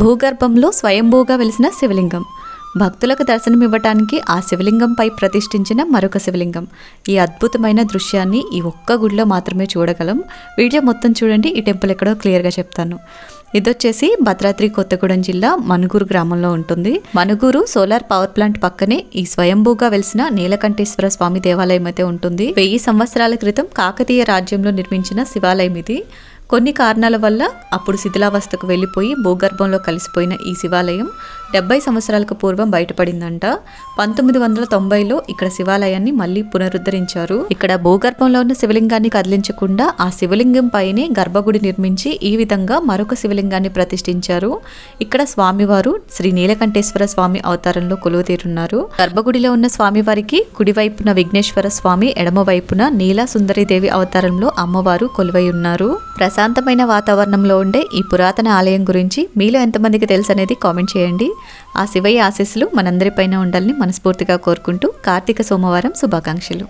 భూగర్భంలో స్వయంభూగా వెలిసిన శివలింగం. భక్తులకు దర్శనమివ్వటానికి ఆ శివలింగంపై ప్రతిష్ఠించిన మరొక శివలింగం. ఈ అద్భుతమైన దృశ్యాన్ని ఈ ఒక్క గుడిలో మాత్రమే చూడగలం. వీడియో మొత్తం చూడండి, ఈ టెంపుల్ ఎక్కడో క్లియర్గా చెప్తాను. ఇదొచ్చేసి భద్రాద్రి కొత్తగూడెం జిల్లా మనుగూరు గ్రామంలో ఉంటుంది. మనుగూరు సోలార్ పవర్ ప్లాంట్ పక్కనే ఈ స్వయంభూగా వెలిసిన నీలకంఠేశ్వర స్వామి దేవాలయం అయితే ఉంటుంది. 1000 సంవత్సరాల క్రితం కాకతీయ రాజ్యంలో నిర్మించిన శివాలయం ఇది. కొన్ని కారణాల వల్ల అప్పుడు శిథిలావస్థకు వెళ్ళిపోయి భూగర్భంలో కలిసిపోయిన ఈ శివాలయం 70 సంవత్సరాలకు పూర్వం బయటపడిందంట. 1990లో ఇక్కడ శివాలయాన్ని మళ్ళీ పునరుద్ధరించారు. ఇక్కడ భూగర్భంలో ఉన్న శివలింగాన్ని కదిలించకుండా ఆ శివలింగం పైనే గర్భగుడి నిర్మించి ఈ విధంగా మరొక శివలింగాన్ని ప్రతిష్ఠించారు. ఇక్కడ స్వామివారు శ్రీ నీలకంఠేశ్వర స్వామి అవతారంలో కొలువుతీరున్నారు. గర్భగుడిలో ఉన్న స్వామివారికి కుడివైపున విఘ్నేశ్వర స్వామి, ఎడమ వైపున నీలా సుందరీదేవి అవతారంలో అమ్మవారు కొలువై ఉన్నారు. ప్రశాంతమైన వాతావరణంలో ఉండే ఈ పురాతన ఆలయం గురించి మీలో ఎంతమందికి తెలుసు అనేది కామెంట్ చేయండి. ఆ శివయ్య ఆశీస్సులు మనందరిపైన ఉండాలని మనస్ఫూర్తిగా కోరుకుంటూ కార్తీక సోమవారం శుభాకాంక్షలు.